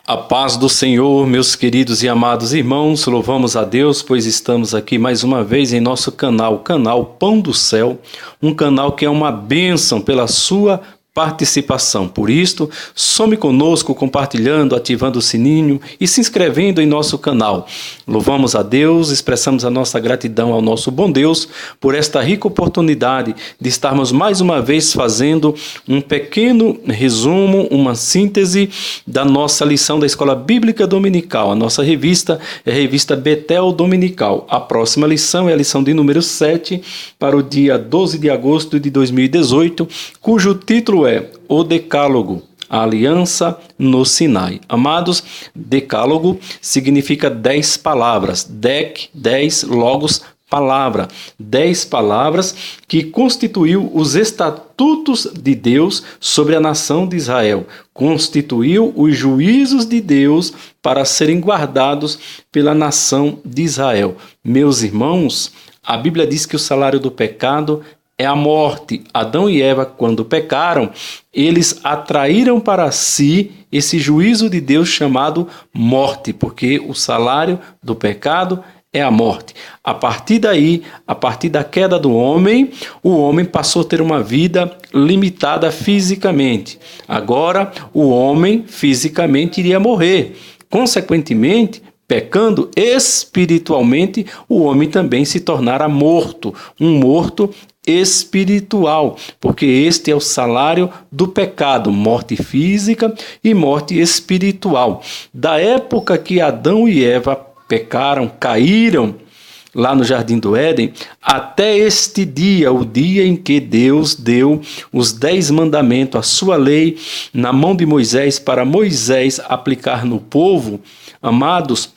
A paz do Senhor, meus queridos e amados irmãos, louvamos a Deus, pois estamos aqui mais uma vez em nosso canal, o canal Pão do Céu, um canal que é uma bênção pela sua participação. Por isto, some conosco compartilhando, ativando o sininho e se inscrevendo em nosso canal. Louvamos a Deus, expressamos a nossa gratidão ao nosso bom Deus por esta rica oportunidade de estarmos mais uma vez fazendo um pequeno resumo, uma síntese da nossa lição da Escola Bíblica Dominical. A nossa revista é a revista Betel Dominical. A próxima lição é a lição de número 7 para o dia 12 de agosto de 2018, cujo título é O Decálogo, a Aliança no Sinai. Amados, decálogo significa 10 palavras. Dec, 10, logos, palavra. 10 palavras que constituiu os estatutos de Deus sobre a nação de Israel. Constituiu os juízos de Deus para serem guardados pela nação de Israel. Meus irmãos, a Bíblia diz que o salário do pecado é a morte. Adão e Eva, quando pecaram, eles atraíram para si esse juízo de Deus chamado morte, porque o salário do pecado é a morte. A partir daí, a partir da queda do homem, o homem passou a ter uma vida limitada fisicamente. Agora, o homem fisicamente iria morrer. Consequentemente, pecando espiritualmente, o homem também se tornara morto, um morto espiritual, porque este é o salário do pecado, morte física e morte espiritual. Da época que Adão e Eva pecaram, caíram lá no Jardim do Éden, até este dia, o dia em que Deus deu os 10 mandamentos, a sua lei, na mão de Moisés, para Moisés aplicar no povo, amados,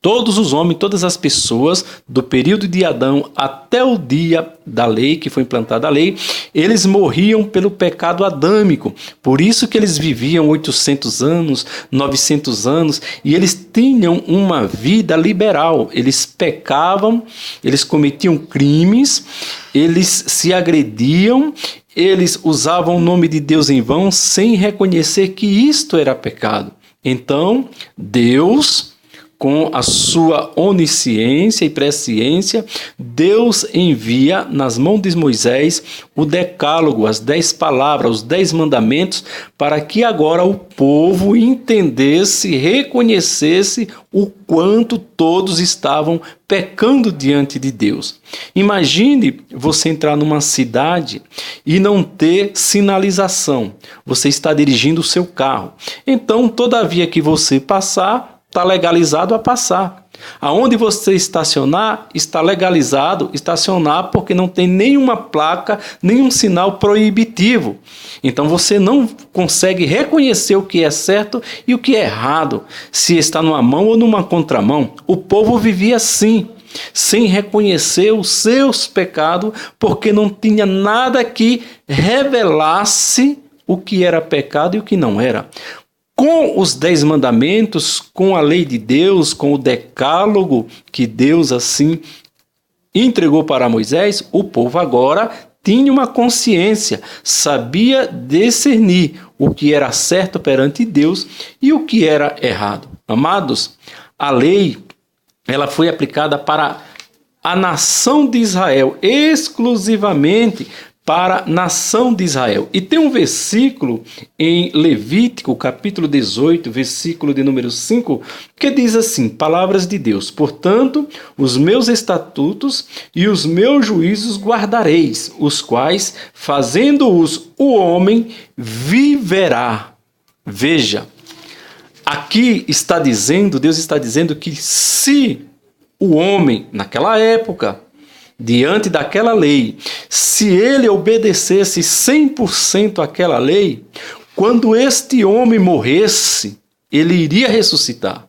todos os homens, todas as pessoas, do período de Adão até o dia da lei, que foi implantada a lei, eles morriam pelo pecado adâmico. Por isso que eles viviam 800 anos, 900 anos, e eles tinham uma vida liberal. Eles pecavam, eles cometiam crimes, eles se agrediam, eles usavam o nome de Deus em vão, sem reconhecer que isto era pecado. Então, Deus, com a sua onisciência e presciência, Deus envia nas mãos de Moisés o decálogo, as 10 palavras, os 10 mandamentos, para que agora o povo entendesse, reconhecesse o quanto todos estavam pecando diante de Deus. Imagine você entrar numa cidade e não ter sinalização. Você está dirigindo o seu carro. Então, toda via que você passar, está legalizado a passar. Aonde você estacionar, está legalizado estacionar, porque não tem nenhuma placa, nenhum sinal proibitivo. Então você não consegue reconhecer o que é certo e o que é errado, se está numa mão ou numa contramão. O povo vivia assim, sem reconhecer os seus pecados, porque não tinha nada que revelasse o que era pecado e o que não era. Com os 10 mandamentos, com a lei de Deus, com o decálogo que Deus assim entregou para Moisés, o povo agora tinha uma consciência, sabia discernir o que era certo perante Deus e o que era errado. Amados, a lei, ela foi aplicada para a nação de Israel, exclusivamente para a nação de Israel. E tem um versículo em Levítico, capítulo 18, versículo de número 5, que diz assim, palavras de Deus: portanto, os meus estatutos e os meus juízos guardareis, os quais, fazendo-os, o homem viverá. Veja, aqui está dizendo, Deus está dizendo que se o homem, naquela época, diante daquela lei, se ele obedecesse 100% àquela lei, quando este homem morresse, ele iria ressuscitar,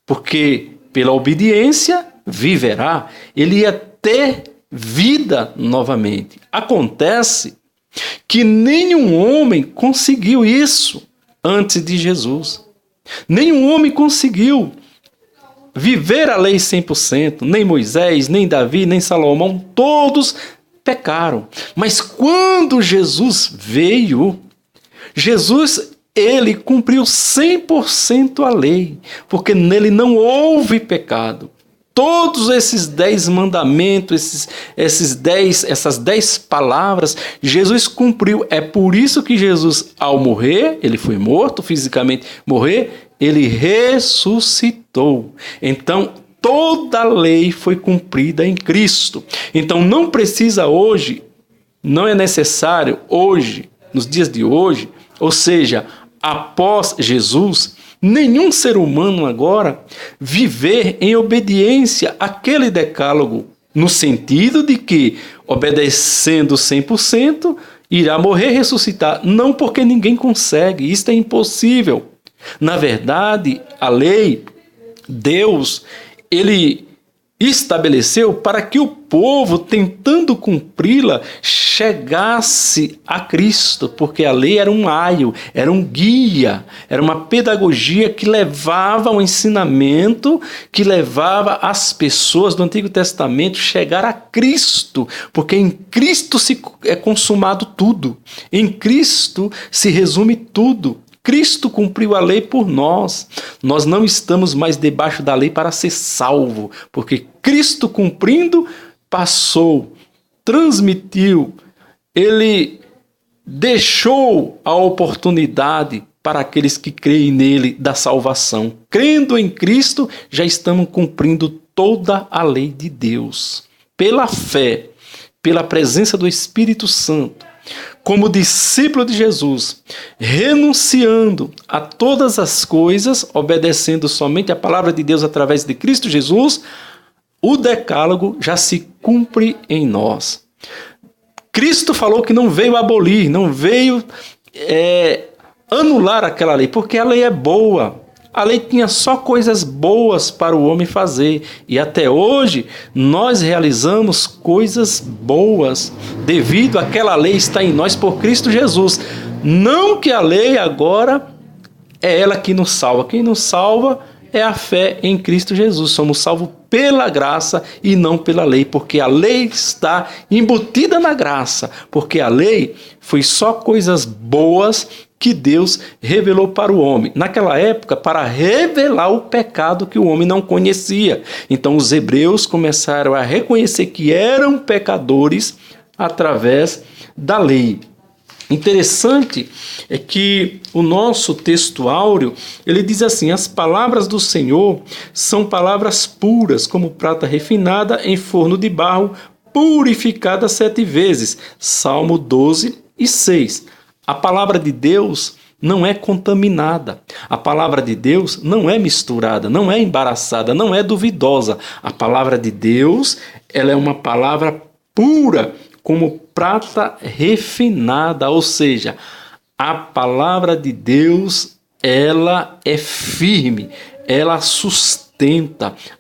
porque pela obediência viverá, ele ia ter vida novamente. Acontece que nenhum homem conseguiu isso antes de Jesus. Nenhum homem conseguiu viver a lei 100%, nem Moisés, nem Davi, nem Salomão, todos pecaram. Mas quando Jesus veio, Jesus ele cumpriu 100% a lei, porque nele não houve pecado. Todos esses 10 mandamentos, essas 10 palavras, Jesus cumpriu. É por isso que Jesus, ao morrer, ele foi morto fisicamente, ele ressuscitou. Então, toda a lei foi cumprida em Cristo. Então, não precisa hoje, não é necessário hoje, nos dias de hoje, ou seja, após Jesus, nenhum ser humano agora viver em obediência àquele decálogo, no sentido de que, obedecendo 100%, irá morrer e ressuscitar. Não, porque ninguém consegue, isso é impossível. Na verdade, a lei, Deus, ele estabeleceu para que o povo, tentando cumpri-la, chegasse a Cristo, porque a lei era um aio, era um guia, era uma pedagogia que levava ao ensinamento, que levava as pessoas do Antigo Testamento a chegar a Cristo, porque em Cristo se é consumado tudo, em Cristo se resume tudo. Cristo cumpriu a lei por nós. Nós não estamos mais debaixo da lei para ser salvo, porque Cristo cumprindo, passou, transmitiu, ele deixou a oportunidade para aqueles que creem nele da salvação. Crendo em Cristo, já estamos cumprindo toda a lei de Deus. Pela fé, pela presença do Espírito Santo, como discípulo de Jesus, renunciando a todas as coisas, obedecendo somente a palavra de Deus através de Cristo Jesus, o decálogo já se cumpre em nós. Cristo falou que não veio abolir, não veio anular aquela lei, porque a lei é boa. A lei tinha só coisas boas para o homem fazer. E até hoje nós realizamos coisas boas devido àquela lei estar em nós por Cristo Jesus. Não que a lei agora é ela que nos salva. Quem nos salva é a fé em Cristo Jesus. Somos salvos pela graça e não pela lei, porque a lei está embutida na graça, porque a lei foi só coisas boas que Deus revelou para o homem. Naquela época, para revelar o pecado que o homem não conhecia. Então os hebreus começaram a reconhecer que eram pecadores através da lei. Interessante é que o nosso texto áureo, ele diz assim: as palavras do Senhor são palavras puras, como prata refinada em forno de barro, purificada 7 vezes. Salmo 12:6. A palavra de Deus não é contaminada. A palavra de Deus não é misturada, não é embaraçada, não é duvidosa. A palavra de Deus, ela é uma palavra pura, como prata refinada, ou seja, a palavra de Deus, ela é firme, ela sustenta.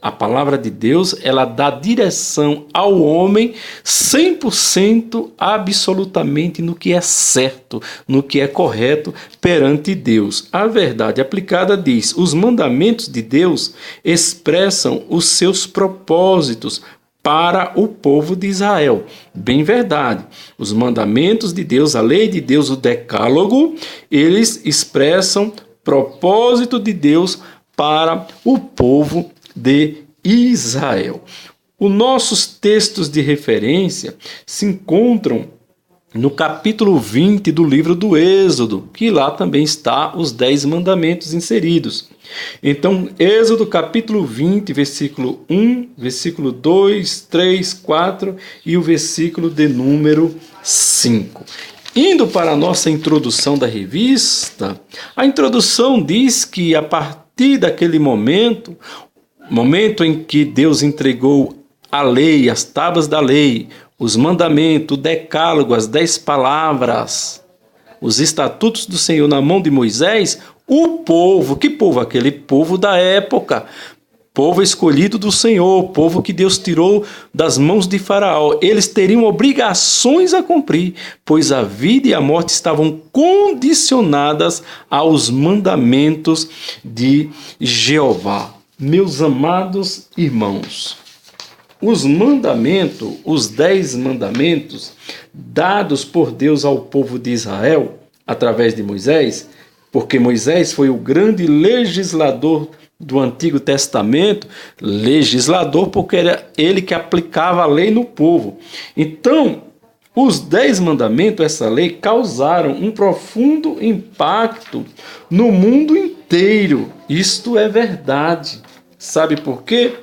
A palavra de Deus, ela dá direção ao homem 100% absolutamente no que é certo, no que é correto perante Deus. A verdade aplicada diz: os mandamentos de Deus expressam os seus propósitos para o povo de Israel. Bem verdade. Os mandamentos de Deus, a lei de Deus, o decálogo, eles expressam propósito de Deus para o povo de Israel. Os nossos textos de referência se encontram no capítulo 20 do livro do Êxodo, que lá também está os 10 mandamentos inseridos. Então, Êxodo capítulo 20, versículo 1, versículo 2, 3, 4 e o versículo de número 5. Indo para a nossa introdução da revista, a introdução diz que a partir daquele momento em que Deus entregou a lei, as tábuas da lei, os mandamentos, o decálogo, as 10 palavras, os estatutos do Senhor na mão de Moisés, o povo, que povo? Aquele povo da época, povo escolhido do Senhor, povo que Deus tirou das mãos de Faraó. Eles teriam obrigações a cumprir, pois a vida e a morte estavam condicionadas aos mandamentos de Jeová. Meus amados irmãos, os mandamentos, os 10 mandamentos dados por Deus ao povo de Israel, através de Moisés, porque Moisés foi o grande legislador do Antigo Testamento, legislador porque era ele que aplicava a lei no povo. Então, os 10 mandamentos, essa lei, causaram um profundo impacto no mundo inteiro. Isto é verdade. Sabe por quê?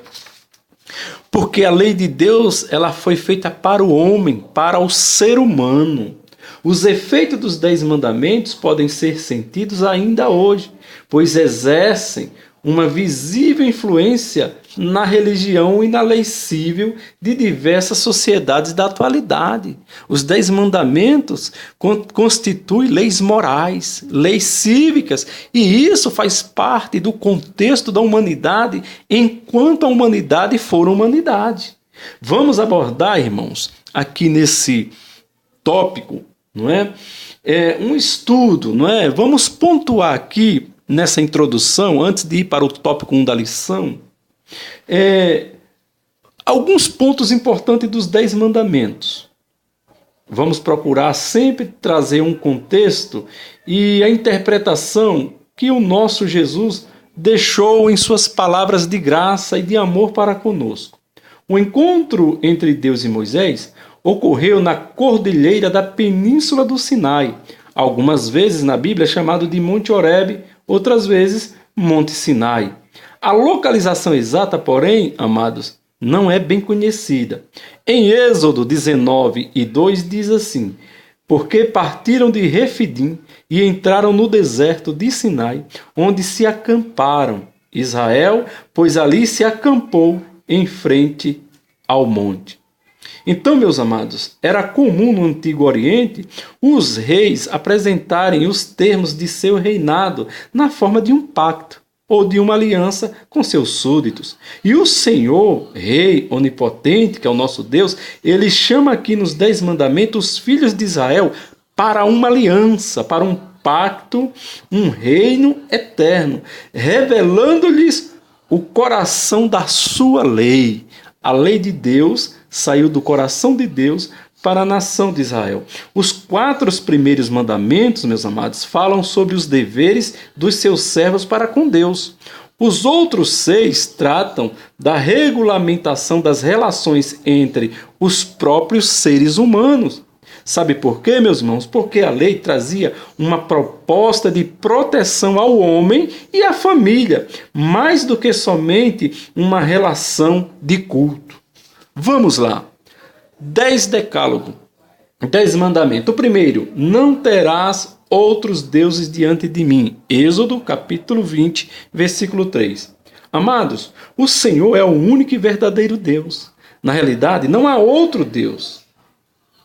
Porque a lei de Deus, ela foi feita para o homem, para o ser humano. Os efeitos dos 10 mandamentos podem ser sentidos ainda hoje, pois exercem uma visível influência na religião e na lei civil de diversas sociedades da atualidade. Os 10 mandamentos constituem leis morais, leis cívicas, e isso faz parte do contexto da humanidade enquanto a humanidade for humanidade. Vamos abordar, irmãos, aqui nesse tópico, não é? Um estudo, não é? Vamos pontuar aqui nessa introdução, antes de ir para o tópico 1 da lição, alguns pontos importantes dos 10 mandamentos. Vamos procurar sempre trazer um contexto e a interpretação que o nosso Jesus deixou em suas palavras de graça e de amor para conosco. O encontro entre Deus e Moisés ocorreu na cordilheira da Península do Sinai, algumas vezes na Bíblia chamado de Monte Horebe, outras vezes Monte Sinai. A localização exata, porém, amados, não é bem conhecida. Em Êxodo 19:2 diz assim: porque partiram de Refidim e entraram no deserto de Sinai, onde se acamparam. Israel, pois ali se acampou em frente ao monte. Então, meus amados, era comum no Antigo Oriente os reis apresentarem os termos de seu reinado na forma de um pacto ou de uma aliança com seus súditos. E o Senhor, Rei onipotente, que é o nosso Deus, ele chama aqui nos 10 mandamentos os filhos de Israel para uma aliança, para um pacto, um reino eterno, revelando-lhes o coração da sua lei. A lei de Deus saiu do coração de Deus para a nação de Israel. Os 4 primeiros mandamentos, meus amados, falam sobre os deveres dos seus servos para com Deus. Os outros 6 tratam da regulamentação das relações entre os próprios seres humanos. Sabe por quê, meus irmãos? Porque a lei trazia uma proposta de proteção ao homem e à família, mais do que somente uma relação de culto. Vamos lá. 10 decálogo, 10 mandamentos. O primeiro: não terás outros deuses diante de mim. Êxodo capítulo 20, versículo 3. Amados, o Senhor é o único e verdadeiro Deus. Na realidade, não há outro Deus.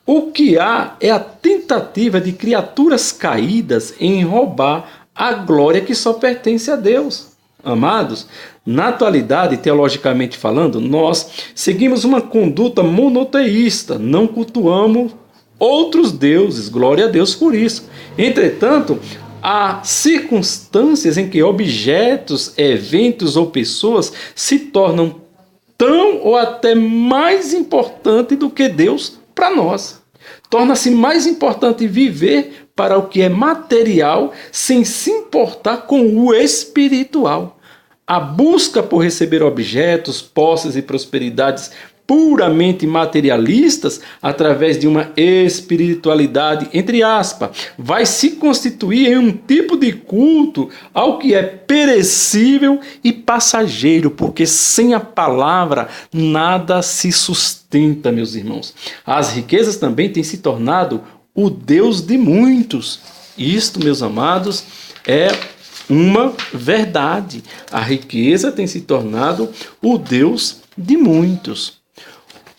O que há é a tentativa de criaturas caídas em roubar a glória que só pertence a Deus. Amados, na atualidade, teologicamente falando, nós seguimos uma conduta monoteísta, não cultuamos outros deuses, glória a Deus por isso. Entretanto, há circunstâncias em que objetos, eventos ou pessoas se tornam tão ou até mais importantes do que Deus para nós. Torna-se mais importante viver para o que é material sem se importar com o espiritual. A busca por receber objetos, posses e prosperidades puramente materialistas, através de uma espiritualidade, entre aspas, vai se constituir em um tipo de culto ao que é perecível e passageiro, porque sem a palavra nada se sustenta, meus irmãos. As riquezas também têm se tornado o Deus de muitos. Isto, meus amados, é uma verdade. A riqueza tem se tornado o Deus de muitos.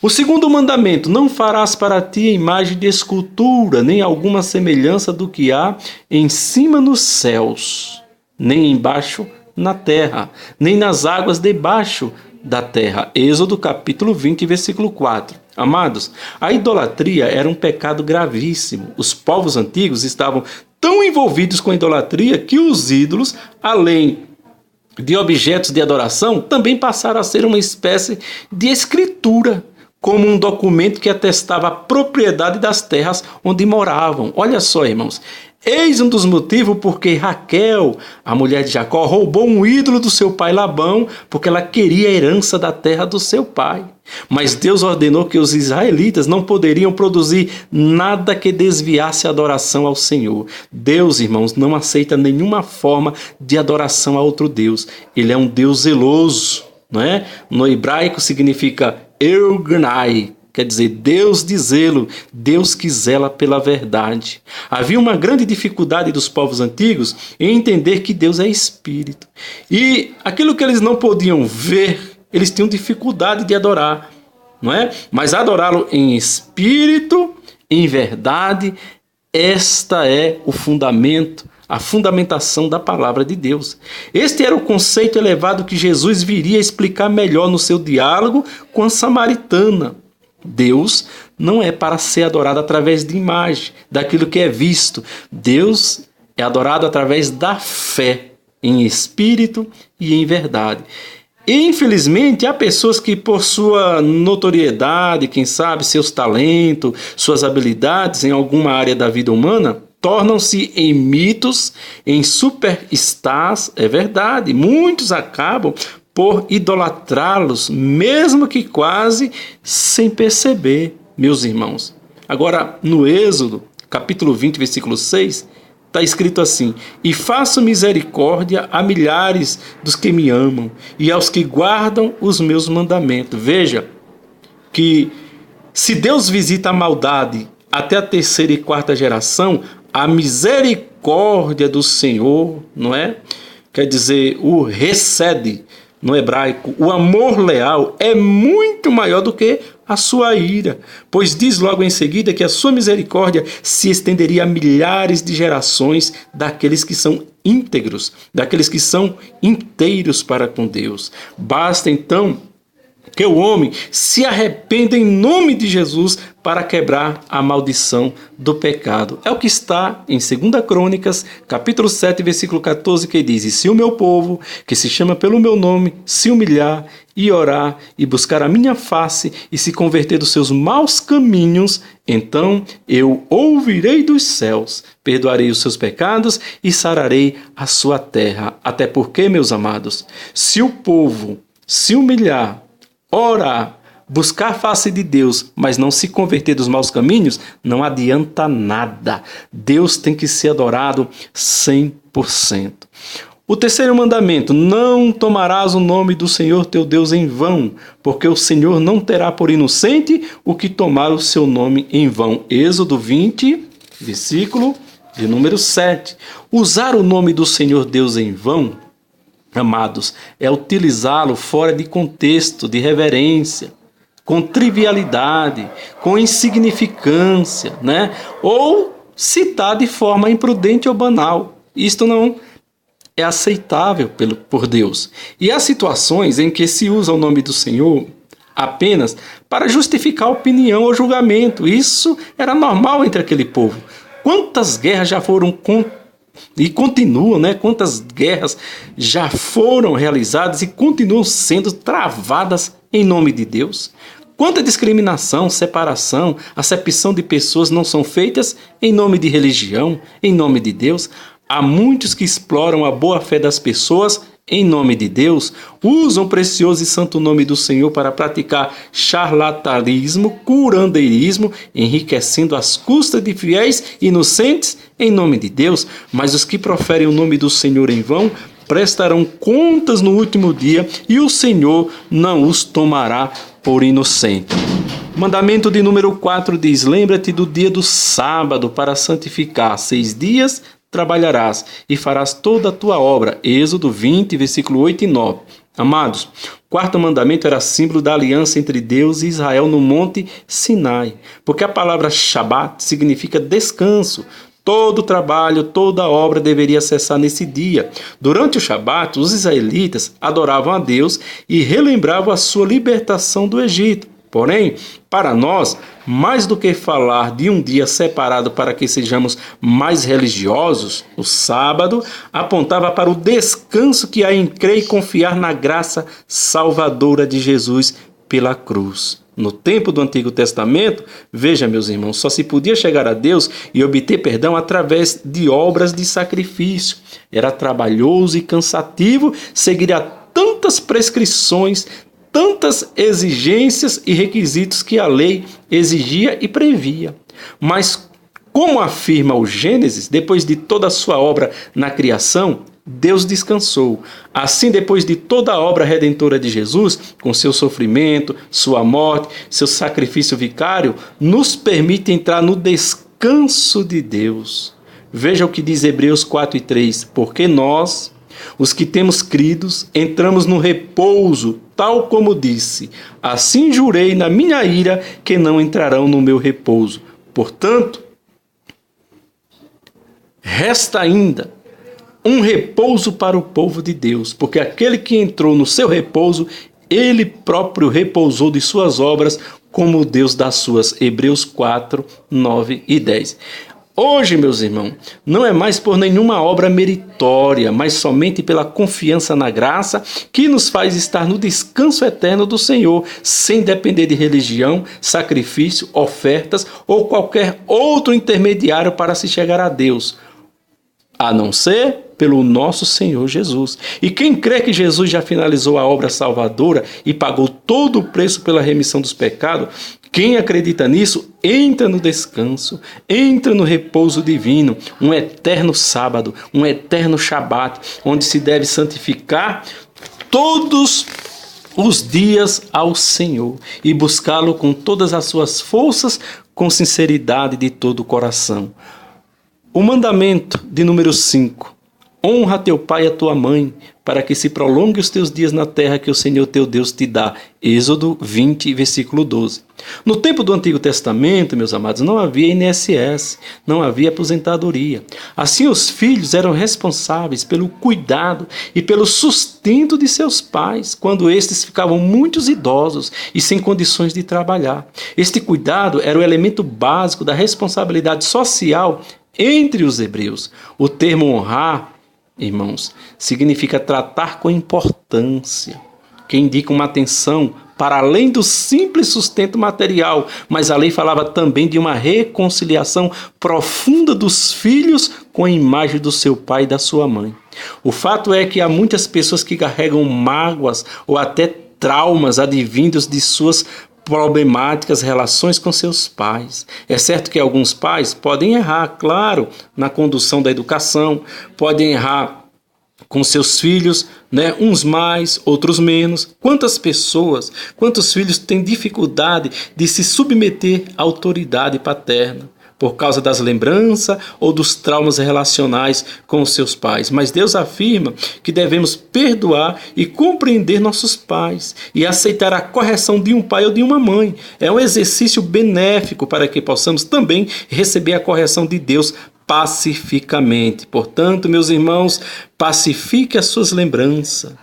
O segundo mandamento: não farás para ti imagem de escultura, nem alguma semelhança do que há em cima nos céus, nem embaixo na terra, nem nas águas debaixo da terra. Êxodo capítulo 20, versículo 4. Amados, a idolatria era um pecado gravíssimo. Os povos antigos estavam tão envolvidos com a idolatria que os ídolos, além de objetos de adoração, também passaram a ser uma espécie de escritura, como um documento que atestava a propriedade das terras onde moravam. Olha só, irmãos, Eis um dos motivos porque Raquel, a mulher de Jacó, roubou um ídolo do seu pai Labão, porque ela queria a herança da terra do seu pai. Mas Deus ordenou que os israelitas não poderiam produzir nada que desviasse a adoração ao Senhor. Deus, irmãos, não aceita nenhuma forma de adoração a outro Deus. Ele é um Deus zeloso, não é? No hebraico significa Elgnai, quer dizer, Deus de zelo, Deus que zela pela verdade. Havia uma grande dificuldade dos povos antigos em entender que Deus é espírito. E aquilo que eles não podiam ver, eles tinham dificuldade de adorar, não é? Mas adorá-lo em espírito, em verdade, esta é o fundamento, a fundamentação da palavra de Deus. Este era o conceito elevado que Jesus viria a explicar melhor no seu diálogo com a samaritana. Deus não é para ser adorado através de imagem, daquilo que é visto. Deus é adorado através da fé, em espírito e em verdade. E, infelizmente, há pessoas que, por sua notoriedade, quem sabe, seus talentos, suas habilidades em alguma área da vida humana, tornam-se em mitos, em superstars. É verdade, muitos acabam por idolatrá-los, mesmo que quase sem perceber, meus irmãos. Agora, no Êxodo, capítulo 20, versículo 6, está escrito assim: e faço misericórdia a milhares dos que me amam e aos que guardam os meus mandamentos. Veja que se Deus visita a maldade até a terceira e quarta geração, a misericórdia do Senhor, não é? Quer dizer, o recede. No hebraico, o amor leal é muito maior do que a sua ira, pois diz logo em seguida que a sua misericórdia se estenderia a milhares de gerações daqueles que são íntegros, daqueles que são inteiros para com Deus. Basta então que o homem se arrependa em nome de Jesus para quebrar a maldição do pecado. É o que está em 2 Crônicas, capítulo 7, versículo 14, que diz: e se o meu povo, que se chama pelo meu nome, se humilhar e orar e buscar a minha face e se converter dos seus maus caminhos, então eu ouvirei dos céus, perdoarei os seus pecados e sararei a sua terra. Até porque, meus amados, se o povo se humilhar, orar, buscar a face de Deus, mas não se converter dos maus caminhos, não adianta nada. Deus tem que ser adorado 100%. O terceiro mandamento: não tomarás o nome do Senhor teu Deus em vão, porque o Senhor não terá por inocente o que tomar o seu nome em vão. Êxodo 20, versículo de número 7. Usar o nome do Senhor Deus em vão, amados, é utilizá-lo fora de contexto, de reverência, com trivialidade, com insignificância, né? Ou citar de forma imprudente ou banal. Isto não é aceitável por Deus. E há situações em que se usa o nome do Senhor apenas para justificar opinião ou julgamento. Isso era normal entre aquele povo. Quantas guerras já foram e continuam, né? Quantas guerras já foram realizadas e continuam sendo travadas em nome de Deus? Quanta discriminação, separação, acepção de pessoas não são feitas em nome de religião, em nome de Deus? Há muitos que exploram a boa-fé das pessoas em nome de Deus, usam o precioso e santo nome do Senhor para praticar charlatanismo, curandeirismo, enriquecendo às custas de fiéis inocentes em nome de Deus. Mas os que proferem o nome do Senhor em vão prestarão contas no último dia e o Senhor não os tomará por inocente. Mandamento de número 4 diz: lembra-te do dia do sábado para santificar. 6 dias trabalharás e farás toda a tua obra. Êxodo 20, versículo 8 e 9. Amados, o quarto mandamento era símbolo da aliança entre Deus e Israel no monte Sinai, porque a palavra Shabat significa descanso. Todo o trabalho, toda a obra deveria cessar nesse dia. Durante o Shabat, os israelitas adoravam a Deus e relembravam a sua libertação do Egito. Porém, para nós, mais do que falar de um dia separado para que sejamos mais religiosos, o sábado apontava para o descanso que há em crer e confiar na graça salvadora de Jesus pela cruz. No tempo do Antigo Testamento, veja, meus irmãos, só se podia chegar a Deus e obter perdão através de obras de sacrifício. Era trabalhoso e cansativo seguir a tantas prescrições, tantas exigências e requisitos que a lei exigia e previa. Mas, como afirma o Gênesis, depois de toda a sua obra na criação, Deus descansou. Assim, depois de toda a obra redentora de Jesus, com seu sofrimento, sua morte, seu sacrifício vicário, nos permite entrar no descanso de Deus. Veja o que diz Hebreus 4:3. Porque nós, os que temos cridos, entramos no repouso, tal como disse: assim jurei na minha ira que não entrarão no meu repouso. Portanto, resta ainda um repouso para o povo de Deus, porque aquele que entrou no seu repouso, ele próprio repousou de suas obras, como o Deus das suas. Hebreus 4, 9 e 10. Hoje, meus irmãos, não é mais por nenhuma obra meritória, mas somente pela confiança na graça que nos faz estar no descanso eterno do Senhor, sem depender de religião, sacrifício, ofertas ou qualquer outro intermediário para se chegar a Deus, a não ser pelo nosso Senhor Jesus. E quem crê que Jesus já finalizou a obra salvadora e pagou todo o preço pela remissão dos pecados, quem acredita nisso, entra no descanso, entra no repouso divino, um eterno sábado, um eterno Shabat, onde se deve santificar todos os dias ao Senhor e buscá-lo com todas as suas forças, com sinceridade de todo o coração. O mandamento de número 5. Honra teu pai e a tua mãe, para que se prolongue os teus dias na terra que o Senhor teu Deus te dá. Êxodo 20, versículo 12. No tempo do Antigo Testamento, meus amados, não havia INSS, não havia aposentadoria. Assim, os filhos eram responsáveis pelo cuidado e pelo sustento de seus pais, quando estes ficavam muito idosos e sem condições de trabalhar. Este cuidado era o elemento básico da responsabilidade social entre os hebreus. O termo honrar, irmãos, significa tratar com importância, que indica uma atenção para além do simples sustento material, mas a lei falava também de uma reconciliação profunda dos filhos com a imagem do seu pai e da sua mãe. O fato é que há muitas pessoas que carregam mágoas ou até traumas advindos de suas problemáticas relações com seus pais. É certo que alguns pais podem errar, claro, na condução da educação, podem errar com seus filhos, né? Uns mais, outros menos. Quantas pessoas, quantos filhos têm dificuldade de se submeter à autoridade paterna por causa das lembranças ou dos traumas relacionais com os seus pais? Mas Deus afirma que devemos perdoar e compreender nossos pais e aceitar a correção de um pai ou de uma mãe. É um exercício benéfico para que possamos também receber a correção de Deus pacificamente. Portanto, meus irmãos, pacifique as suas lembranças.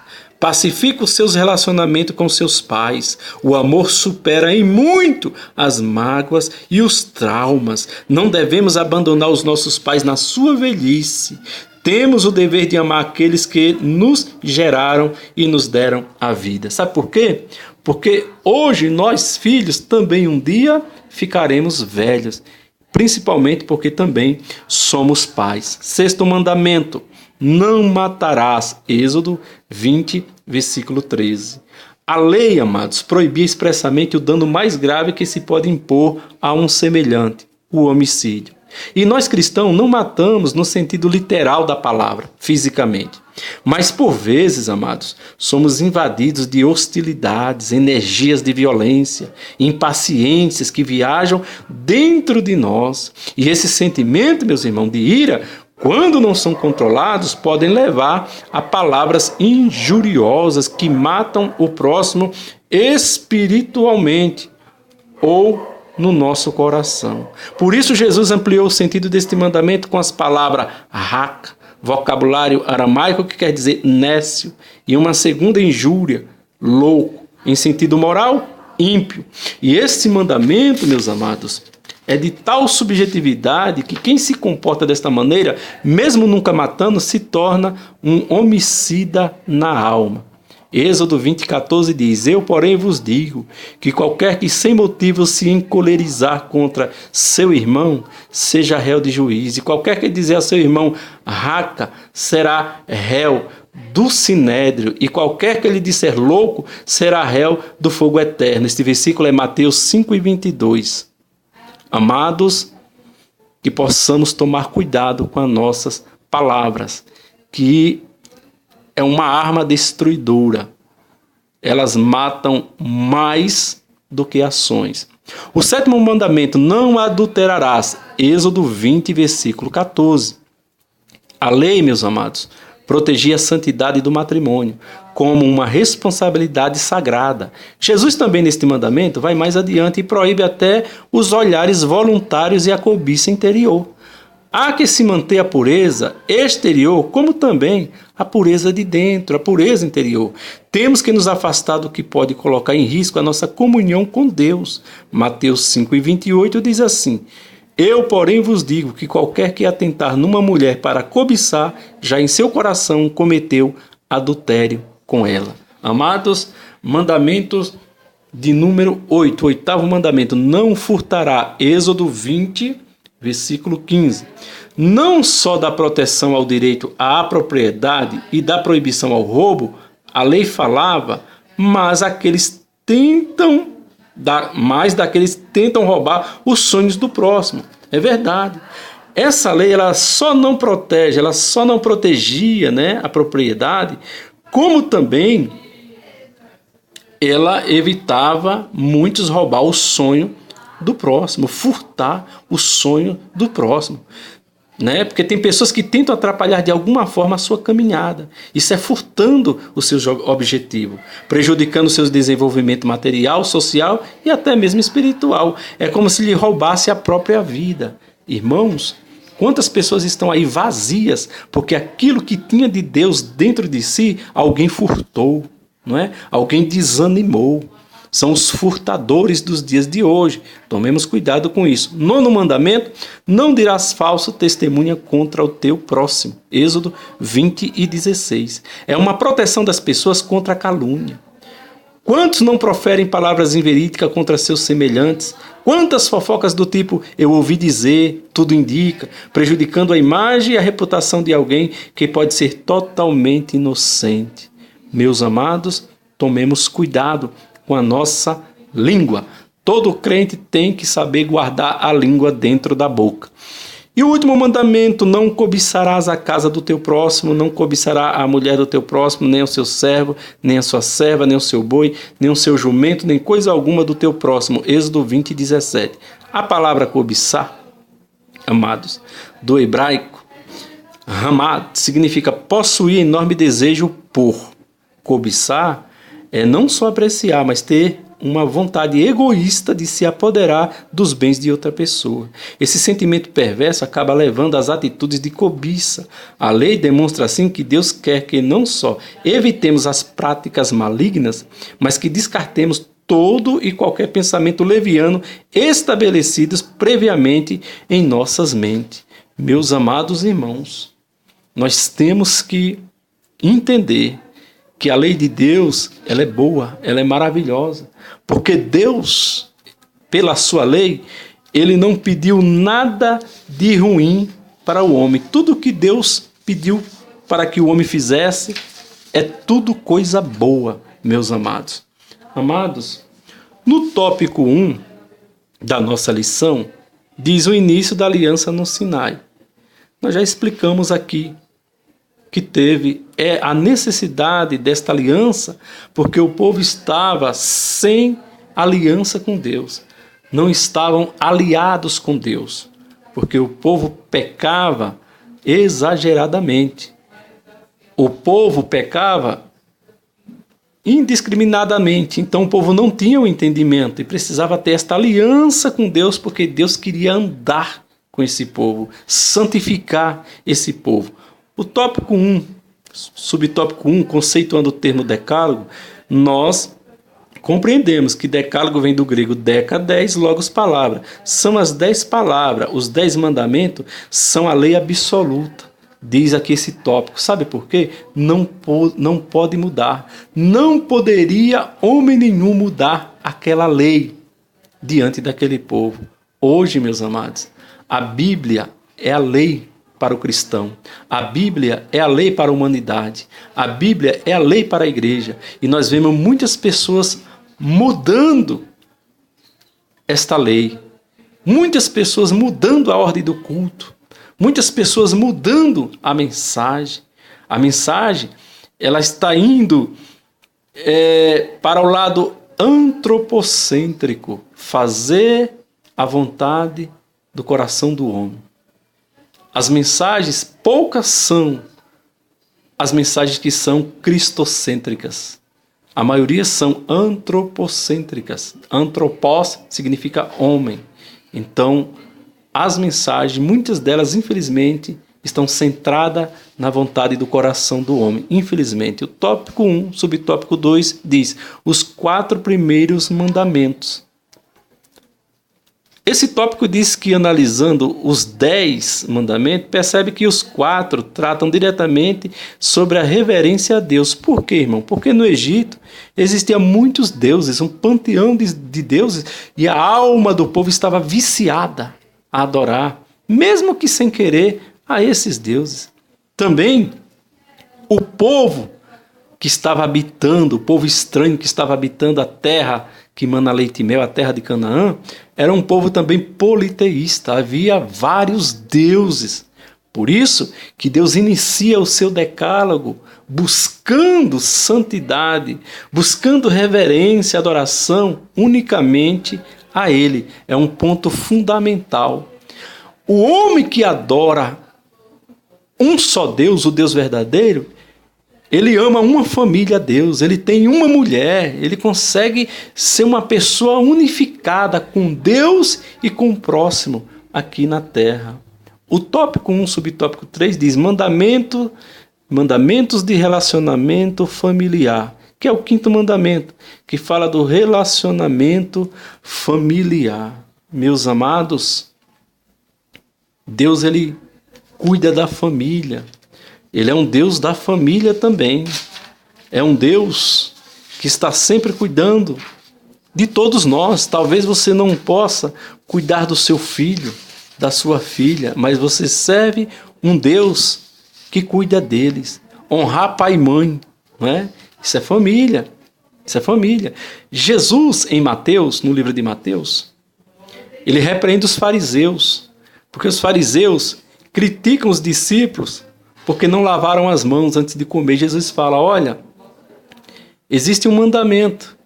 Pacifica os seus relacionamentos com seus pais. O amor supera em muito as mágoas e os traumas. Não devemos abandonar os nossos pais na sua velhice. Temos o dever de amar aqueles que nos geraram e nos deram a vida. Sabe por quê? Porque hoje nós, filhos, também um dia ficaremos velhos. Principalmente porque também somos pais. 6º mandamento: não matarás. Êxodo 20, versículo 13. A lei, amados, proibia expressamente o dano mais grave que se pode impor a um semelhante, o homicídio. E nós cristãos não matamos no sentido literal da palavra, fisicamente. Mas por vezes, amados, somos invadidos de hostilidades, energias de violência, impaciências que viajam dentro de nós. E esse sentimento, meus irmãos, de ira, quando não são controlados, podem levar a palavras injuriosas que matam o próximo espiritualmente ou no nosso coração. Por isso, Jesus ampliou o sentido deste mandamento com as palavras raca, vocabulário aramaico que quer dizer nécio, e uma segunda injúria, louco, em sentido moral, ímpio. E este mandamento, meus amados, é de tal subjetividade que quem se comporta desta maneira, mesmo nunca matando, se torna um homicida na alma. Êxodo 20:14 diz: Eu, porém, vos digo que qualquer que sem motivo se encolerizar contra seu irmão, seja réu de juízo. E qualquer que dizer a seu irmão, raca, será réu do sinédrio. E qualquer que lhe disser louco, será réu do fogo eterno. Este versículo é Mateus 5:22. Amados, que possamos tomar cuidado com as nossas palavras, que é uma arma destruidora. Elas matam mais do que ações. O 7º mandamento, não adulterarás. Êxodo 20, versículo 14. A lei, meus amados, protegia a santidade do matrimônio como uma responsabilidade sagrada. Jesus também, neste mandamento, vai mais adiante e proíbe até os olhares voluntários e a cobiça interior. Há que se manter a pureza exterior, como também a pureza de dentro, a pureza interior. Temos que nos afastar do que pode colocar em risco a nossa comunhão com Deus. Mateus 5:28 diz assim: Eu, porém, vos digo que qualquer que atentar numa mulher para cobiçar, já em seu coração cometeu adultério com ela. Amados, mandamentos de número 8, 8º mandamento, não furtará. Êxodo 20, versículo 15. Não só da proteção ao direito à propriedade e da proibição ao roubo, a lei falava, mas daqueles tentam roubar os sonhos do próximo. É verdade. Essa lei ela só não protegia, né, a propriedade, como também ela evitava muitos roubar o sonho do próximo, furtar o sonho do próximo, né? Porque tem pessoas que tentam atrapalhar de alguma forma a sua caminhada. Isso é furtando o seu objetivo, prejudicando o seu desenvolvimento material, social e até mesmo espiritual. É como se lhe roubasse a própria vida. Irmãos, quantas pessoas estão aí vazias porque aquilo que tinha de Deus dentro de si, alguém furtou, não é? Alguém desanimou. São os furtadores dos dias de hoje. Tomemos cuidado com isso. 9º mandamento, não dirás falso testemunha contra o teu próximo. Êxodo 20:16. É uma proteção das pessoas contra a calúnia. Quantos não proferem palavras inverídicas contra seus semelhantes? Quantas fofocas do tipo, eu ouvi dizer, tudo indica, prejudicando a imagem e a reputação de alguém que pode ser totalmente inocente. Meus amados, tomemos cuidado com a nossa língua. Todo crente tem que saber guardar a língua dentro da boca. E o último mandamento, não cobiçarás a casa do teu próximo, não cobiçará a mulher do teu próximo, nem o seu servo, nem a sua serva, nem o seu boi, nem o seu jumento, nem coisa alguma do teu próximo. Êxodo 20:17. A palavra cobiçar, amados, do hebraico, ramad, significa possuir enorme desejo por. Cobiçar é não só apreciar, mas ter uma vontade egoísta de se apoderar dos bens de outra pessoa. Esse sentimento perverso acaba levando às atitudes de cobiça. A lei demonstra assim que Deus quer que não só evitemos as práticas malignas, mas que descartemos todo e qualquer pensamento leviano estabelecidos previamente em nossas mentes. Meus amados irmãos, nós temos que entender que a lei de Deus, ela é boa, ela é maravilhosa, porque Deus, pela sua lei, ele não pediu nada de ruim para o homem. Tudo que Deus pediu para que o homem fizesse é tudo coisa boa, meus amados. Amados, no tópico 1 da nossa lição, diz o início da aliança no Sinai. Nós já explicamos aqui que teve a necessidade desta aliança, porque o povo estava sem aliança com Deus. Não estavam aliados com Deus, porque o povo pecava exageradamente. O povo pecava indiscriminadamente, então o povo não tinha o entendimento e precisava ter esta aliança com Deus, porque Deus queria andar com esse povo, santificar esse povo. O tópico 1, subtópico 1, conceituando o termo decálogo, nós compreendemos que decálogo vem do grego deca, 10, logos, palavra. São as 10 palavras, os 10 mandamentos são a lei absoluta. diz aqui esse tópico. Sabe por quê? Não pode mudar. Não poderia homem nenhum mudar aquela lei diante daquele povo. Hoje, meus amados, a Bíblia é a lei para o cristão. A Bíblia é a lei para a humanidade. A Bíblia é a lei para a igreja. E nós vemos muitas pessoas mudando esta lei. Muitas pessoas mudando a ordem do culto. Muitas pessoas mudando a mensagem. A mensagem, ela está indo para o lado antropocêntrico. Fazer a vontade do coração do homem. As mensagens, poucas são as mensagens que são cristocêntricas. A maioria são antropocêntricas. Antropos significa homem. Então, as mensagens, muitas delas, infelizmente, estão centradas na vontade do coração do homem. Infelizmente. O tópico 1, subtópico 2, diz os 4 primeiros mandamentos. Esse tópico diz que, analisando os 10 mandamentos, percebe que os 4 tratam diretamente sobre a reverência a Deus. Por quê, irmão? Porque no Egito existiam muitos deuses, um panteão de deuses, e a alma do povo estava viciada a adorar, mesmo que sem querer, a esses deuses. Também o povo que estava habitando, o povo estranho que estava habitando a terra que mana leite e mel, a terra de Canaã, era um povo também politeísta, havia vários deuses. Por isso que Deus inicia o seu decálogo buscando santidade, buscando reverência, adoração unicamente a Ele. É um ponto fundamental. O homem que adora um só Deus, o Deus verdadeiro, ele ama uma família a Deus, ele tem uma mulher, ele consegue ser uma pessoa unificada com Deus e com o próximo aqui na terra. O tópico 1, subtópico 3 diz mandamentos de relacionamento familiar, que é o 5º mandamento, que fala do relacionamento familiar. Meus amados, Deus, ele cuida da família. Ele é um Deus da família também. É um Deus que está sempre cuidando de todos nós. Talvez você não possa cuidar do seu filho, da sua filha, mas você serve um Deus que cuida deles. Honrar pai e mãe, não é? Isso é família. Isso é família. Jesus, em Mateus, no livro de Mateus, ele repreende os fariseus, porque os fariseus criticam os discípulos porque não lavaram as mãos antes de comer. Jesus fala, olha, existe um mandamento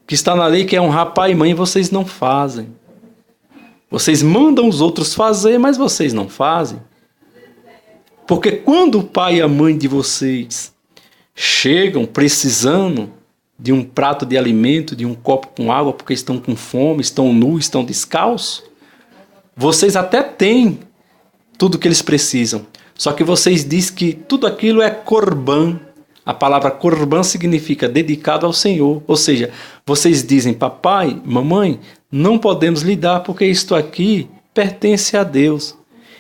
que está na lei, que é honrar pai e mãe, e vocês não fazem. Vocês mandam os outros fazer, mas vocês não fazem. Porque quando o pai e a mãe de vocês chegam precisando de um prato de alimento, de um copo com água, porque estão com fome, estão nus, estão descalços, vocês até têm tudo o que eles precisam. Só que vocês dizem que tudo aquilo é corban. A palavra corban significa dedicado ao Senhor. Ou seja, vocês dizem, papai, mamãe, não podemos lhe dar porque isto aqui pertence a Deus.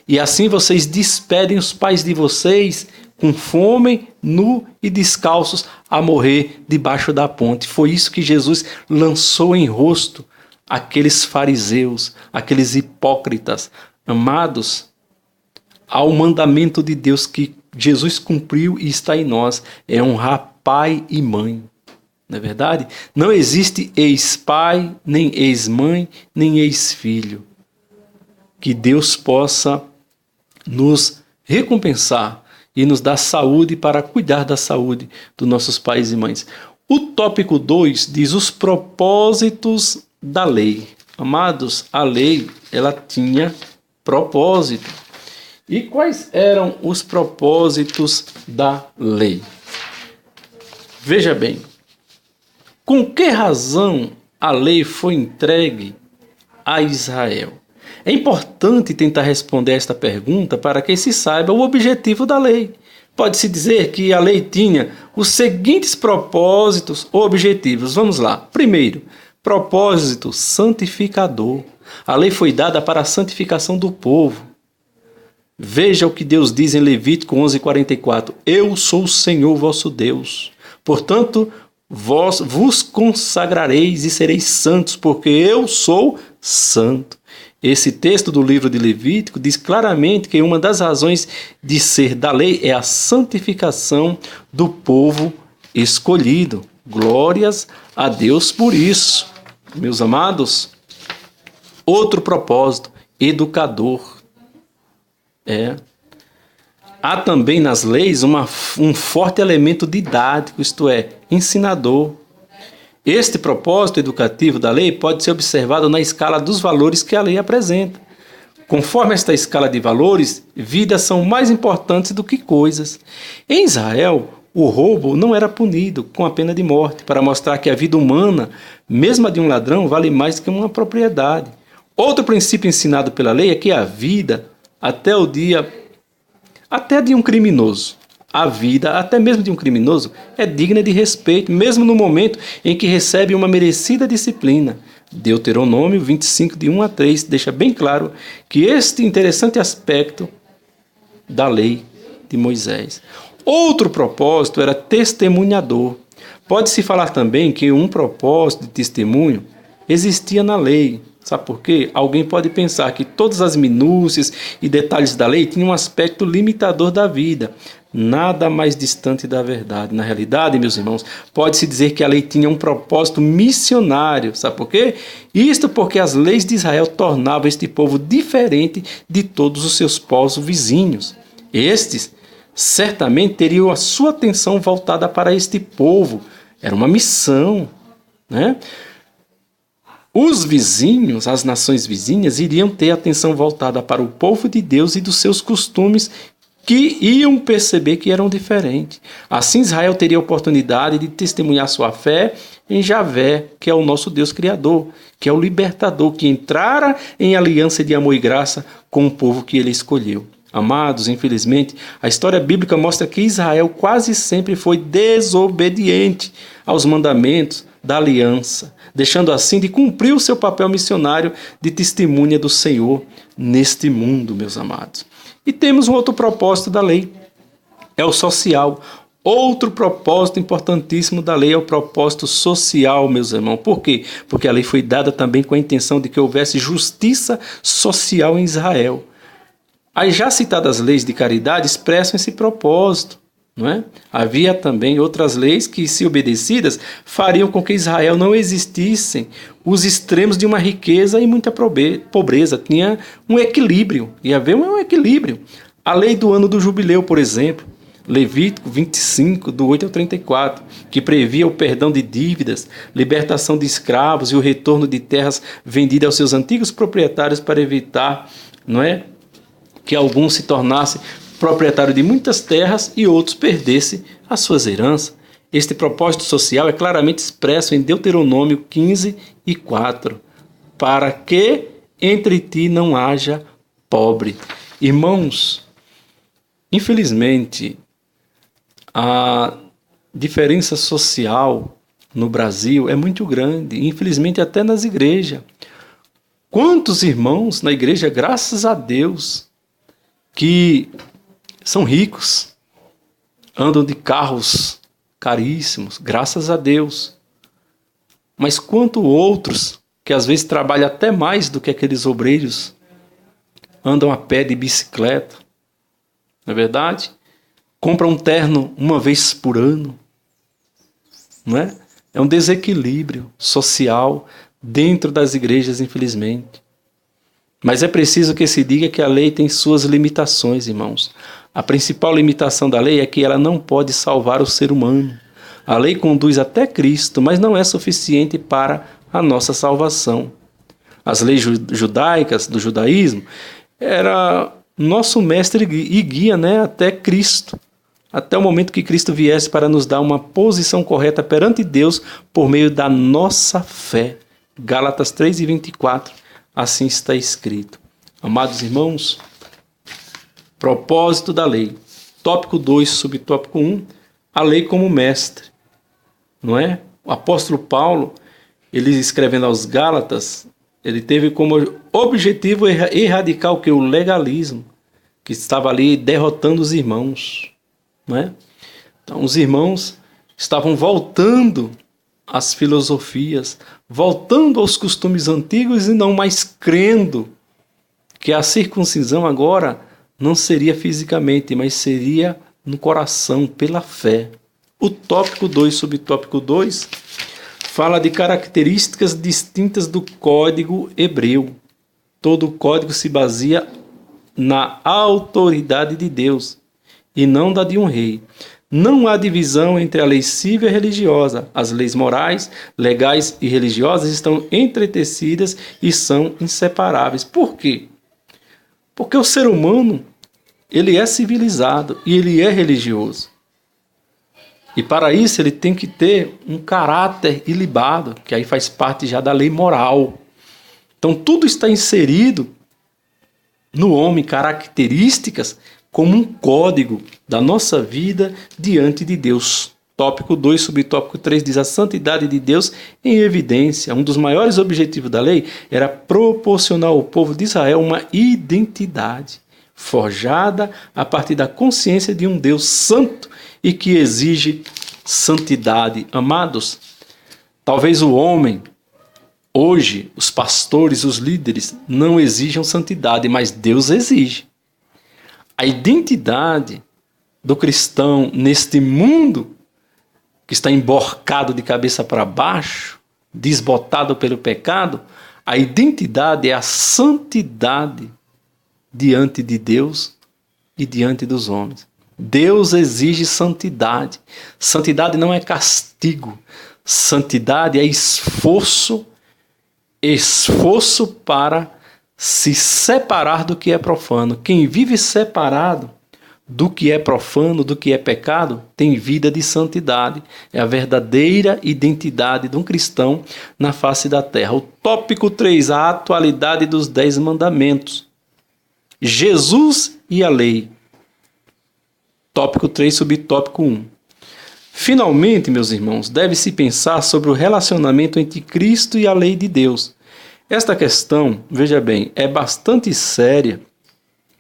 E assim vocês despedem os pais de vocês com fome, nu e descalços a morrer debaixo da ponte. Foi isso que Jesus lançou em rosto aqueles fariseus, aqueles hipócritas. Amados, ao mandamento de Deus que Jesus cumpriu e está em nós, é honrar pai e mãe. Não é verdade? Não existe ex-pai, nem ex-mãe, nem ex-filho. Que Deus possa nos recompensar e nos dar saúde para cuidar da saúde dos nossos pais e mães. O tópico 2 diz os propósitos da lei. Amados, a lei, ela tinha propósito. E quais eram os propósitos da lei? Veja bem, com que razão a lei foi entregue a Israel? É importante tentar responder esta pergunta para que se saiba o objetivo da lei. Pode-se dizer que a lei tinha os seguintes propósitos ou objetivos. Vamos lá. Primeiro, propósito santificador. A lei foi dada para a santificação do povo. Veja o que Deus diz em Levítico 11:44. Eu sou o Senhor vosso Deus. Portanto, vós vos consagrareis e sereis santos, porque eu sou santo. Esse texto do livro de Levítico diz claramente que uma das razões de ser da lei é a santificação do povo escolhido. Glórias a Deus por isso. Meus amados, outro propósito, educador. Há também nas leis um forte elemento didático, isto é, ensinador. Este propósito educativo da lei pode ser observado na escala dos valores que a lei apresenta. Conforme esta escala de valores, vidas são mais importantes do que coisas. Em Israel, o roubo não era punido com a pena de morte, para mostrar que a vida humana, mesmo a de um ladrão, vale mais que uma propriedade. Outro princípio ensinado pela lei é que a vida, até de um criminoso, a vida, até mesmo de um criminoso, é digna de respeito, mesmo no momento em que recebe uma merecida disciplina. Deuteronômio 25, de 1 a 3, deixa bem claro que este interessante aspecto da lei de Moisés. Outro propósito era testemunhador. Pode-se falar também que um propósito de testemunho existia na lei. Sabe por quê? Alguém pode pensar que todas as minúcias e detalhes da lei tinham um aspecto limitador da vida. Nada mais distante da verdade. Na realidade, meus irmãos, pode-se dizer que a lei tinha um propósito missionário. Sabe por quê? Isto porque as leis de Israel tornavam este povo diferente de todos os seus povos vizinhos. Estes certamente teriam a sua atenção voltada para este povo. Era uma missão, né? Os vizinhos, as nações vizinhas, iriam ter atenção voltada para o povo de Deus e dos seus costumes, que iam perceber que eram diferentes. Assim, Israel teria a oportunidade de testemunhar sua fé em Javé, que é o nosso Deus Criador, que é o libertador, que entrara em aliança de amor e graça com o povo que ele escolheu. Amados, infelizmente, a história bíblica mostra que Israel quase sempre foi desobediente aos mandamentos da aliança, deixando assim de cumprir o seu papel missionário de testemunha do Senhor neste mundo, meus amados. E temos um outro propósito da lei, é o social. Outro propósito importantíssimo da lei é o propósito social, meus irmãos. Por quê? Porque a lei foi dada também com a intenção de que houvesse justiça social em Israel. As já citadas leis de caridade expressam esse propósito, não é? Havia também outras leis que, se obedecidas, fariam com que Israel não existissem os extremos de uma riqueza e muita pobreza. Tinha um equilíbrio, ia haver um equilíbrio. A lei do ano do jubileu, por exemplo, Levítico 25, do 8 ao 34, que previa o perdão de dívidas, libertação de escravos e o retorno de terras vendidas aos seus antigos proprietários para evitar, não é, que alguns se tornassem proprietários de muitas terras e outros perdessem as suas heranças. Este propósito social é claramente expresso em Deuteronômio 15 e 4. Para que entre ti não haja pobre. Irmãos, infelizmente, a diferença social no Brasil é muito grande, infelizmente até nas igrejas. Quantos irmãos na igreja, graças a Deus, que são ricos, andam de carros caríssimos, graças a Deus. Mas quanto outros, que às vezes trabalham até mais do que aqueles obreiros, andam a pé de bicicleta, não é verdade? Compram um terno uma vez por ano, não é? É um desequilíbrio social dentro das igrejas, infelizmente. Mas é preciso que se diga que a lei tem suas limitações, irmãos. A principal limitação da lei é que ela não pode salvar o ser humano. A lei conduz até Cristo, mas não é suficiente para a nossa salvação. As leis judaicas, do judaísmo, era nosso mestre e guia, né, até Cristo. Até o momento que Cristo viesse para nos dar uma posição correta perante Deus por meio da nossa fé. Gálatas 3:24. Assim está escrito. Amados irmãos, propósito da lei. Tópico 2, subtópico 1, a lei como mestre. Não é? O apóstolo Paulo, ele escrevendo aos Gálatas, ele teve como objetivo erradicar o que? O legalismo. que estava ali derrotando os irmãos, não é? Então, os irmãos estavam voltando às filosofias, voltando aos costumes antigos e não mais crendo que a circuncisão agora não seria fisicamente, mas seria no coração, pela fé. O tópico 2, subtópico 2, fala de características distintas do código hebreu. Todo o código se baseia na autoridade de Deus e não da de um rei. Não há divisão entre a lei civil e a religiosa. As leis morais, legais e religiosas estão entretecidas e são inseparáveis. Por quê? Porque o ser humano, ele é civilizado e ele é religioso. E para isso ele tem que ter um caráter ilibado, que aí faz parte já da lei moral. Então tudo está inserido no homem, características como um código da nossa vida diante de Deus. Tópico 2, subtópico 3 diz: a santidade de Deus em evidência. Um dos maiores objetivos da lei era proporcionar ao povo de Israel uma identidade forjada a partir da consciência de um Deus santo e que exige santidade. Amados, talvez o homem, hoje, os pastores, os líderes, não exijam santidade, mas Deus exige. A identidade do cristão neste mundo que está emborcado de cabeça para baixo, desbotado pelo pecado, a identidade é a santidade diante de Deus e diante dos homens. Deus exige santidade. Santidade não é castigo. Santidade é esforço para se separar do que é profano. Quem vive separado do que é profano, do que é pecado, tem vida de santidade. É a verdadeira identidade de um cristão na face da terra. O tópico 3, a atualidade dos 10 mandamentos. Jesus e a lei. Tópico 3, subtópico 1. Finalmente, meus irmãos, deve-se pensar sobre o relacionamento entre Cristo e a lei de Deus. Esta questão, veja bem, é bastante séria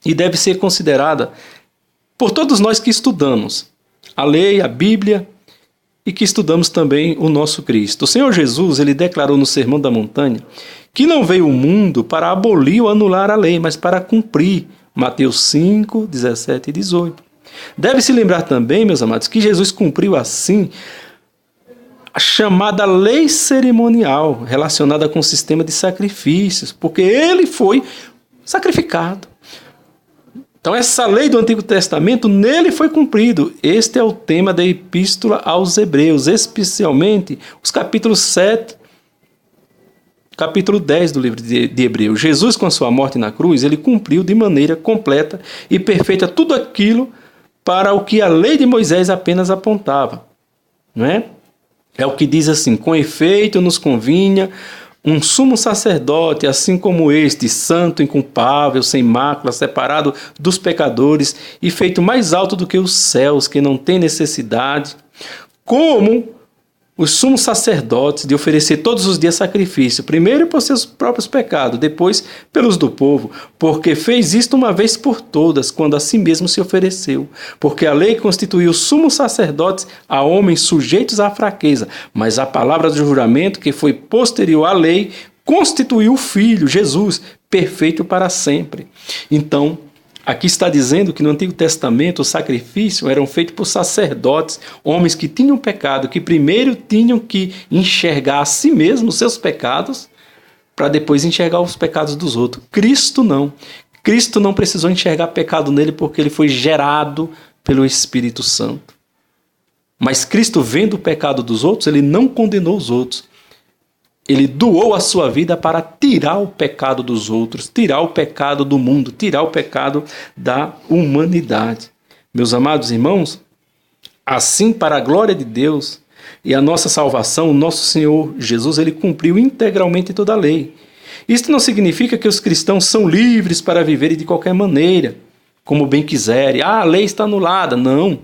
e deve ser considerada por todos nós que estudamos a lei, a Bíblia e que estudamos também o nosso Cristo. O Senhor Jesus, ele declarou no Sermão da Montanha que não veio ao mundo para abolir ou anular a lei, mas para cumprir. Mateus 5, 17 e 18. Deve-se lembrar também, meus amados, que Jesus cumpriu assim a chamada lei cerimonial relacionada com o sistema de sacrifícios, porque ele foi sacrificado. Então essa lei do Antigo Testamento nele foi cumprido. Este é o tema da Epístola aos Hebreus, especialmente os capítulos 7, capítulo 10 do livro de Hebreus. Jesus, com a sua morte na cruz, ele cumpriu de maneira completa e perfeita tudo aquilo para o que a lei de Moisés apenas apontava, não é? É o que diz assim: com efeito nos convinha um sumo sacerdote, assim como este, santo, inculpável, sem mácula, separado dos pecadores e feito mais alto do que os céus, que não tem necessidade, como os sumos sacerdotes, de oferecer todos os dias sacrifício, primeiro por seus próprios pecados, depois pelos do povo, porque fez isto uma vez por todas, quando a si mesmo se ofereceu. Porque a lei constituiu sumos sacerdotes a homens sujeitos à fraqueza, mas a palavra do juramento, que foi posterior à lei, constituiu o Filho, Jesus, perfeito para sempre. Então, aqui está dizendo que no Antigo Testamento os sacrifícios eram feitos por sacerdotes, homens que tinham pecado, que primeiro tinham que enxergar a si mesmos os seus pecados, para depois enxergar os pecados dos outros. Cristo não. Cristo não precisou enxergar pecado nele porque ele foi gerado pelo Espírito Santo. Mas Cristo, vendo o pecado dos outros, ele não condenou os outros. Ele doou a sua vida para tirar o pecado dos outros, tirar o pecado do mundo, tirar o pecado da humanidade. Meus amados irmãos, assim, para a glória de Deus e a nossa salvação, o nosso Senhor Jesus, ele cumpriu integralmente toda a lei. Isto não significa que os cristãos são livres para viverem de qualquer maneira, como bem quiserem. A lei está anulada. Não.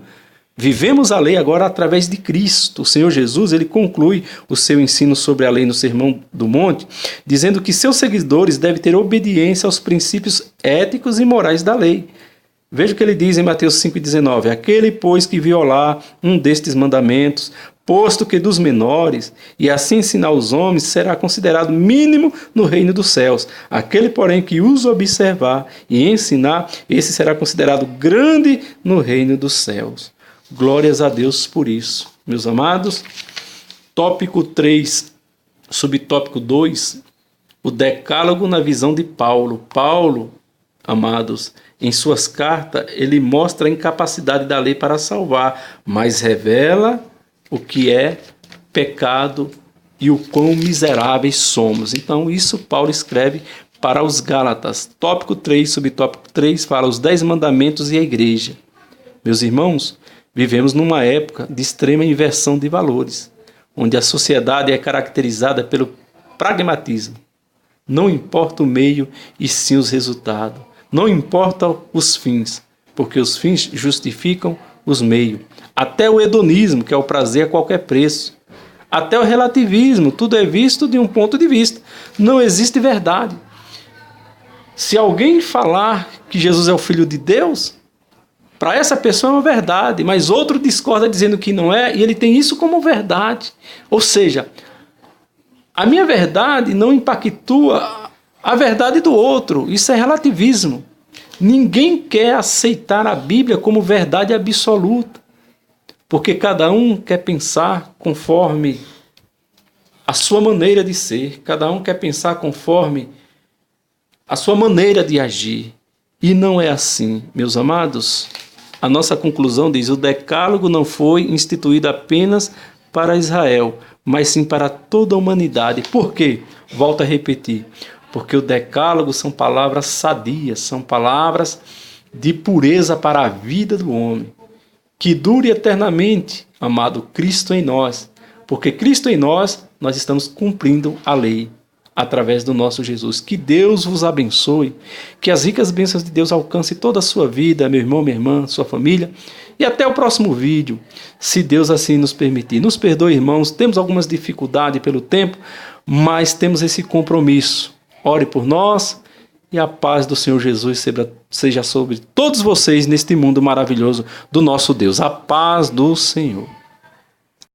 Vivemos a lei agora através de Cristo. O Senhor Jesus, ele conclui o seu ensino sobre a lei no Sermão do Monte, dizendo que seus seguidores devem ter obediência aos princípios éticos e morais da lei. Veja o que ele diz em Mateus 5,19. Aquele, pois, que violar um destes mandamentos, posto que dos menores, e assim ensinar os homens, será considerado mínimo no reino dos céus. Aquele, porém, que os observar e ensinar, esse será considerado grande no reino dos céus. Glórias a Deus por isso. Meus amados, tópico 3, subtópico 2, o decálogo na visão de Paulo. Paulo, amados, em suas cartas, ele mostra a incapacidade da lei para salvar, mas revela o que é pecado e o quão miseráveis somos. Então, isso Paulo escreve para os Gálatas. Tópico 3, subtópico 3, fala os 10 mandamentos e a igreja. Meus irmãos, vivemos numa época de extrema inversão de valores, onde a sociedade é caracterizada pelo pragmatismo. Não importa o meio e sim os resultados. Não importam os fins, porque os fins justificam os meios. Até o hedonismo, que é o prazer a qualquer preço. Até o relativismo, tudo é visto de um ponto de vista. Não existe verdade. Se alguém falar que Jesus é o Filho de Deus, para essa pessoa é uma verdade, mas outro discorda dizendo que não é, e ele tem isso como verdade. Ou seja, a minha verdade não impactua a verdade do outro. Isso é relativismo. Ninguém quer aceitar a Bíblia como verdade absoluta, porque cada um quer pensar conforme a sua maneira de ser, cada um quer pensar conforme a sua maneira de agir. E não é assim, meus amados. A nossa conclusão diz: o decálogo não foi instituído apenas para Israel, mas sim para toda a humanidade. Por quê? Volto a repetir. Porque o decálogo são palavras sadias, são palavras de pureza para a vida do homem. Que dure eternamente, amado Cristo em nós. Porque Cristo em nós, nós estamos cumprindo a lei através do nosso Jesus. Que Deus vos abençoe, que as ricas bênçãos de Deus alcancem toda a sua vida, meu irmão, minha irmã, sua família. E até o próximo vídeo, se Deus assim nos permitir. Nos perdoe, irmãos, temos algumas dificuldades pelo tempo, mas temos esse compromisso. Ore por nós e a paz do Senhor Jesus seja sobre todos vocês neste mundo maravilhoso do nosso Deus. A paz do Senhor.